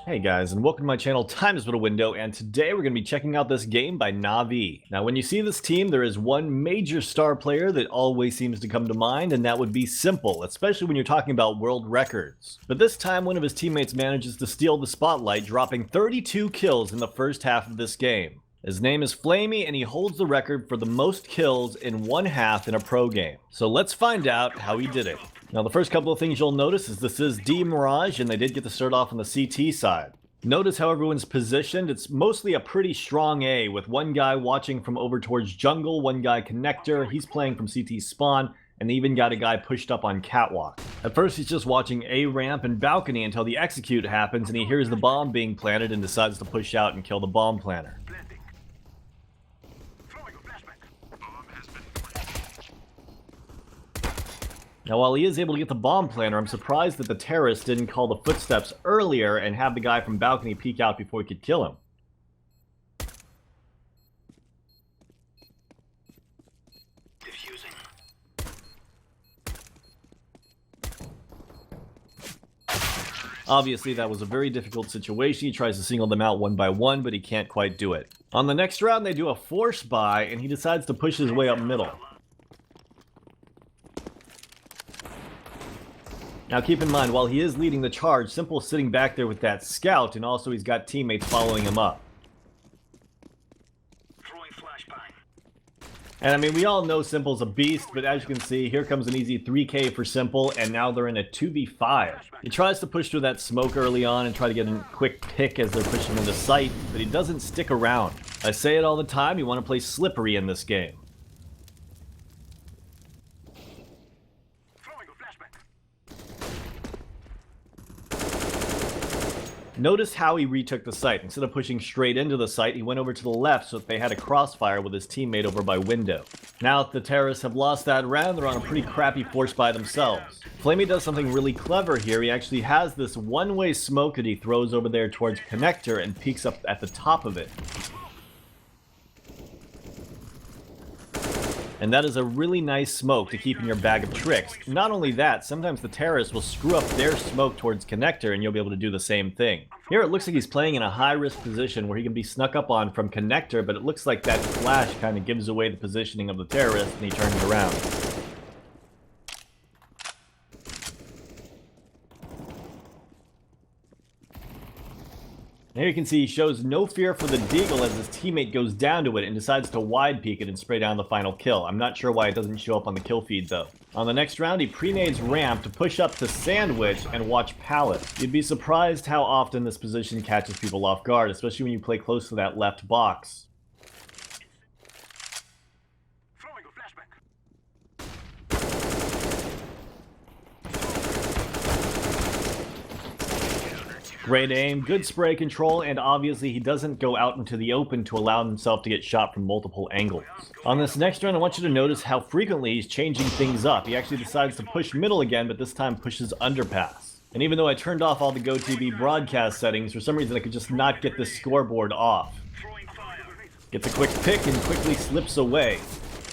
Hey guys, and welcome to my channel, Time is But a Window, and today we're going to be checking out this game by Na'Vi. Now when you see this team, there is one major star player that always seems to come to mind, and that would be Simple, especially when you're talking about world records. But this time, one of his teammates manages to steal the spotlight, dropping 32 kills in the first half of this game. His name is Flamie, and he holds the record for the most kills in one half in a pro game. So let's find out how he did it. Now the first couple of things you'll notice is this is D Mirage, and they did get to start off on the CT side. Notice how everyone's positioned. It's mostly a pretty strong A, with one guy watching from over towards jungle, one guy connector, he's playing from CT spawn, and they even got a guy pushed up on catwalk. At first he's just watching A ramp and balcony until the execute happens and he hears the bomb being planted and decides to push out and kill the bomb planter. Now while he is able to get the bomb planter, I'm surprised that the terrorist didn't call the footsteps earlier and have the guy from balcony peek out before he could kill him. Diffusing. Obviously that was a very difficult situation. He tries to single them out one by one, but he can't quite do it. On the next round they do a force buy and he decides to push his way up middle. Now keep in mind, while he is leading the charge, Simple's sitting back there with that scout, and also he's got teammates following him up. And I mean, we all know Simple's a beast, but as you can see, here comes an easy 3K for Simple, and now they're in a 2v5. He tries to push through that smoke early on and try to get a quick pick as they're pushing into sight, but he doesn't stick around. I say it all the time, you want to play slippery in this game. Notice how he retook the site. Instead of pushing straight into the site, he went over to the left so that they had a crossfire with his teammate over by window. Now that the terrorists have lost that round, they're on a pretty crappy force by themselves. Flamie does something really clever here. He actually has this one-way smoke that he throws over there towards connector and peeks up at the top of it. And that is a really nice smoke to keep in your bag of tricks. Not only that, sometimes the terrorists will screw up their smoke towards connector and you'll be able to do the same thing. Here it looks like he's playing in a high-risk position where he can be snuck up on from connector, but it looks like that flash kind of gives away the positioning of the terrorist and he turns around. Here you can see he shows no fear for the deagle as his teammate goes down to it and decides to wide peek it and spray down the final kill. I'm not sure why it doesn't show up on the kill feed though. On the next round he pre-nades ramp to push up to sandwich and watch pallet. You'd be surprised how often this position catches people off guard, especially when you play close to that left box. Great aim, good spray control, and obviously he doesn't go out into the open to allow himself to get shot from multiple angles. On this next round, I want you to notice how frequently he's changing things up. He actually decides to push middle again, but this time pushes underpass. And even though I turned off all the GoTV broadcast settings, for some reason I could just not get this scoreboard off. Gets a quick pick and quickly slips away.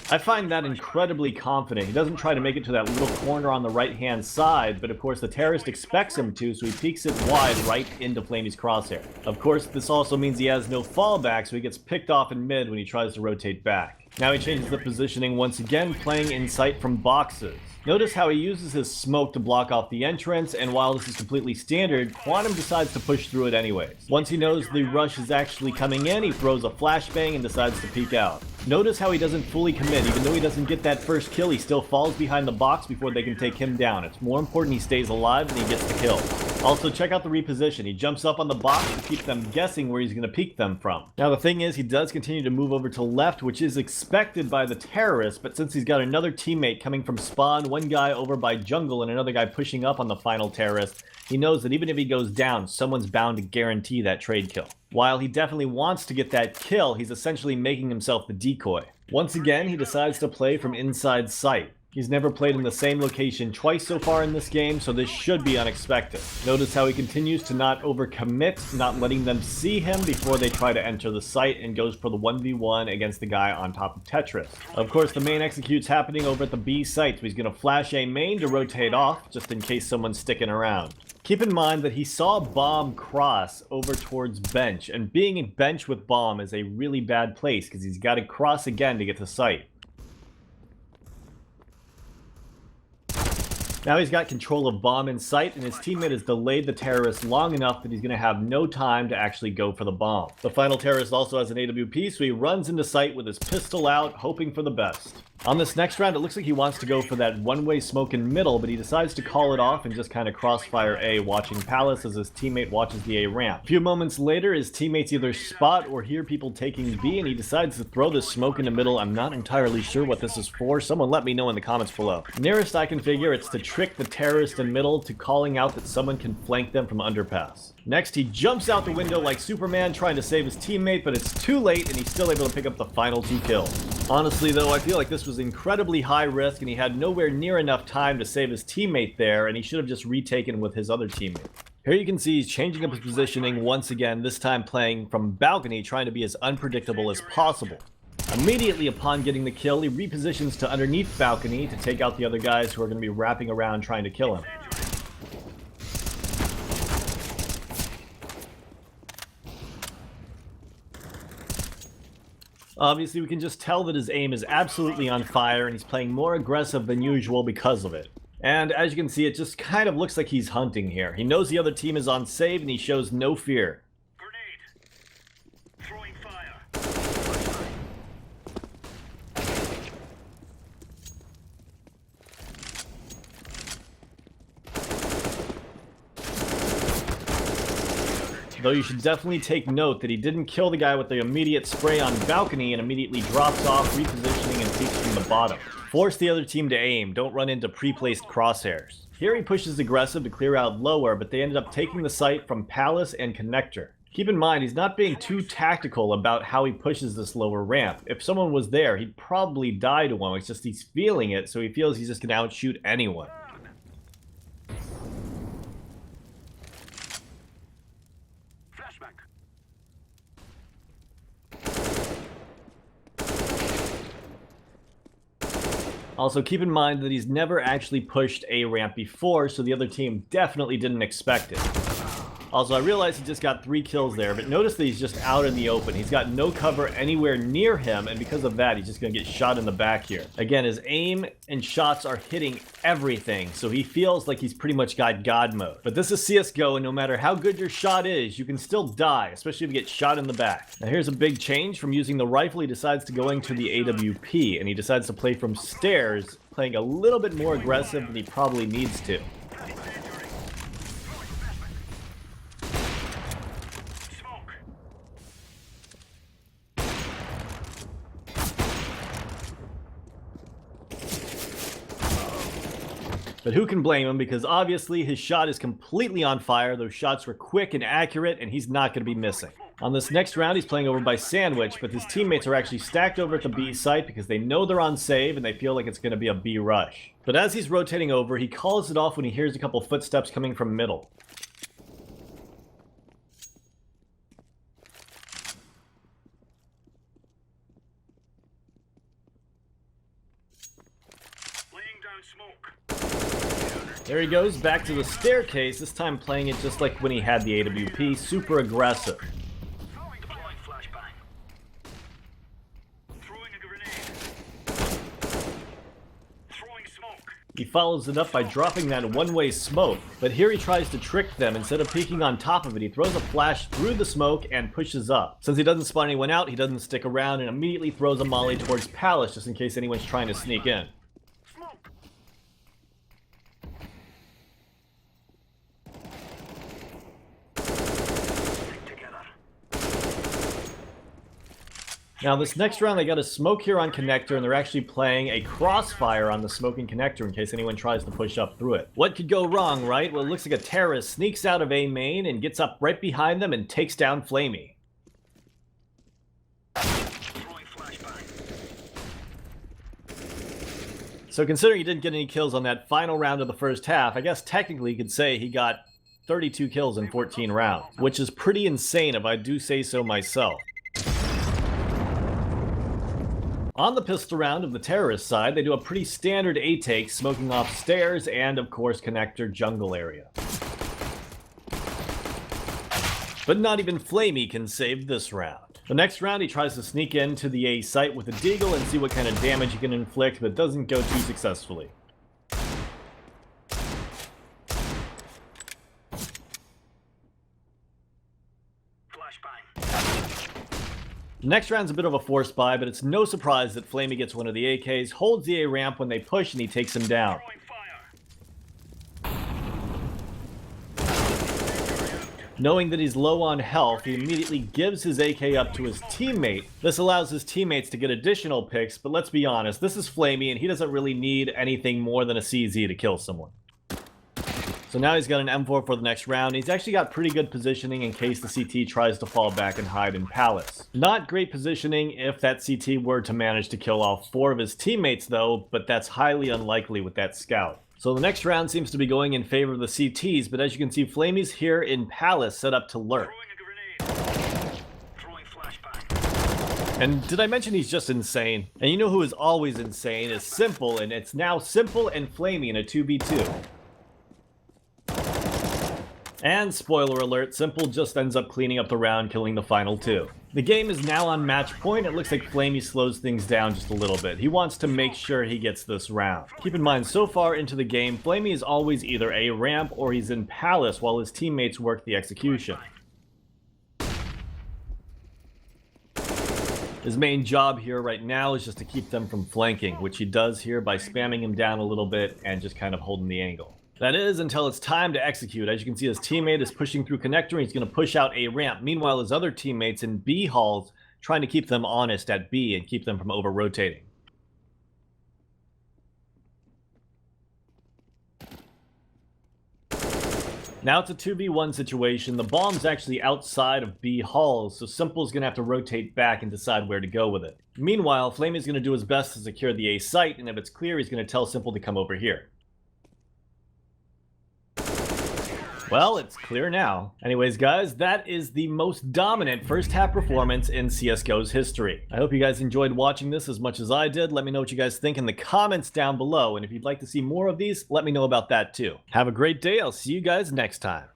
I find that incredibly confident. He doesn't try to make it to that little corner on the right-hand side, but of course the terrorist expects him to, so he peeks it wide right into Flamie's crosshair. Of course, this also means he has no fallback, so he gets picked off in mid when he tries to rotate back. Now he changes the positioning once again, playing in sight from boxes. Notice how he uses his smoke to block off the entrance, and while this is completely standard, Quantum decides to push through it anyways. Once he knows the rush is actually coming in, he throws a flashbang and decides to peek out. Notice how he doesn't fully commit. Even though he doesn't get that first kill, he still falls behind the box before they can take him down. It's more important he stays alive than he gets the kill. Also, check out the reposition. He jumps up on the box to keep them guessing where he's going to peek them from. Now, the thing is, he does continue to move over to left, which is expected by the terrorist, but since he's got another teammate coming from spawn, one guy over by jungle, and another guy pushing up on the final terrorist, he knows that even if he goes down, someone's bound to guarantee that trade kill. While he definitely wants to get that kill, he's essentially making himself the decoy. Once again, he decides to play from inside sight. He's never played in the same location twice so far in this game, so this should be unexpected. Notice how he continues to not overcommit, not letting them see him before they try to enter the site, and goes for the 1v1 against the guy on top of Tetris. Of course, the main execute's happening over at the B site, so he's going to flash a main to rotate off, just in case someone's sticking around. Keep in mind that he saw bomb cross over towards bench, and being in bench with bomb is a really bad place because he's got to cross again to get to site. Now he's got control of bomb in sight, and his teammate has delayed the terrorist long enough that he's going to have no time to actually go for the bomb. The final terrorist also has an AWP, so he runs into sight with his pistol out, hoping for the best. On this next round, it looks like he wants to go for that one-way smoke in middle, but he decides to call it off and just kind of crossfire A, watching Palace as his teammate watches the A ramp. A few moments later, his teammates either spot or hear people taking B, and he decides to throw this smoke in the middle. I'm not entirely sure what this is for. Someone let me know in the comments below. Nearest I can figure, it's to trick the terrorist in middle to calling out that someone can flank them from underpass. Next, he jumps out the window like Superman trying to save his teammate, but it's too late and he's still able to pick up the final 2 kills. Honestly though, I feel like this was incredibly high risk and he had nowhere near enough time to save his teammate there, and he should have just retaken with his other teammate. Here you can see he's changing up his positioning once again, this time playing from balcony, trying to be as unpredictable as possible. Immediately upon getting the kill, he repositions to underneath balcony to take out the other guys who are going to be wrapping around trying to kill him. Obviously, we can just tell that his aim is absolutely on fire, and he's playing more aggressive than usual because of it. And as you can see, it just kind of looks like he's hunting here. He knows the other team is on save, and he shows no fear. Grenade. Throwing fire. Though you should definitely take note that he didn't kill the guy with the immediate spray on balcony and immediately drops off, repositioning and peeks from the bottom. Force the other team to aim, don't run into pre-placed crosshairs. Here he pushes aggressive to clear out lower, but they ended up taking the site from Palace and Connector. Keep in mind, he's not being too tactical about how he pushes this lower ramp. If someone was there, he'd probably die to him. It's just he's feeling it, so he feels he's just going to outshoot anyone. Also, keep in mind that he's never actually pushed A ramp before, so the other team definitely didn't expect it. Also, I realize he just got 3 kills there, but notice that he's just out in the open. He's got no cover anywhere near him, and because of that, he's just going to get shot in the back here. Again, his aim and shots are hitting everything, so he feels like he's pretty much got God mode. But this is CSGO, and no matter how good your shot is, you can still die, especially if you get shot in the back. Now here's a big change. From using the rifle, he decides to going to the AWP, and he decides to play from stairs, playing a little bit more aggressive than he probably needs to. But who can blame him, because obviously his shot is completely on fire. Those shots were quick and accurate, and he's not going to be missing. On this next round, he's playing over by Sandwich, but his teammates are actually stacked over at the B site because they know they're on save and they feel like it's going to be a B rush. But as he's rotating over, he calls it off when he hears a couple footsteps coming from middle. Laying down smoke. There he goes, back to the staircase, this time playing it just like when he had the AWP, super aggressive. Deploying flashbang. Throwing a grenade. Throwing smoke. He follows it up by dropping that one-way smoke, but here he tries to trick them. Instead of peeking on top of it, he throws a flash through the smoke and pushes up. Since he doesn't spot anyone out, he doesn't stick around and immediately throws a molly towards Palace just in case anyone's trying to sneak in. Now this next round they got a smoke here on Connector, and they're actually playing a crossfire on the smoking Connector in case anyone tries to push up through it. What could go wrong, right? Well, it looks like a terrorist sneaks out of A main and gets up right behind them and takes down Flamie. So considering he didn't get any kills on that final round of the first half, I guess technically you could say he got 32 kills in 14 rounds, which is pretty insane if I do say so myself. On the pistol round of the terrorist side, they do a pretty standard A-take, smoking off stairs and, of course, connector jungle area. But not even Flamie can save this round. The next round, he tries to sneak into the A site with a deagle and see what kind of damage he can inflict, but doesn't go too successfully. Next round's a bit of a force buy, but it's no surprise that Flamie gets one of the AKs, holds the A ramp when they push, and he takes him down. Knowing that he's low on health, he immediately gives his AK up to his teammate. This allows his teammates to get additional picks, but let's be honest, this is Flamie, and he doesn't really need anything more than a CZ to kill someone. So now he's got an M4 for the next round. He's actually got pretty good positioning in case the CT tries to fall back and hide in Palace. Not great positioning if that CT were to manage to kill all 4 of his teammates though, but that's highly unlikely with that scout. So the next round seems to be going in favor of the CTs, but as you can see, Flamie's here in Palace set up to lurk. And did I mention he's just insane? And you know who is always insane is Simple, and it's now Simple and Flamie in a 2v2. And spoiler alert, Simple just ends up cleaning up the round, killing the final 2. The game is now on match point. It looks like Flamie slows things down just a little bit. He wants to make sure he gets this round. Keep in mind, so far into the game, Flamie is always either a ramp or he's in Palace while his teammates work the execution. His main job here right now is just to keep them from flanking, which he does here by spamming him down a little bit and just kind of holding the angle. That is until it's time to execute. As you can see, his teammate is pushing through connector and he's going to push out a ramp. Meanwhile, his other teammates in B halls trying to keep them honest at B and keep them from over-rotating. Now it's a 2v1 situation. The bomb's actually outside of B halls, so Simple's going to have to rotate back and decide where to go with it. Meanwhile, Flamie's going to do his best to secure the A site, and if it's clear, he's going to tell Simple to come over here. Well, it's clear now. Anyways, guys, that is the most dominant first half performance in CSGO's history. I hope you guys enjoyed watching this as much as I did. Let me know what you guys think in the comments down below. And if you'd like to see more of these, let me know about that too. Have a great day. I'll see you guys next time.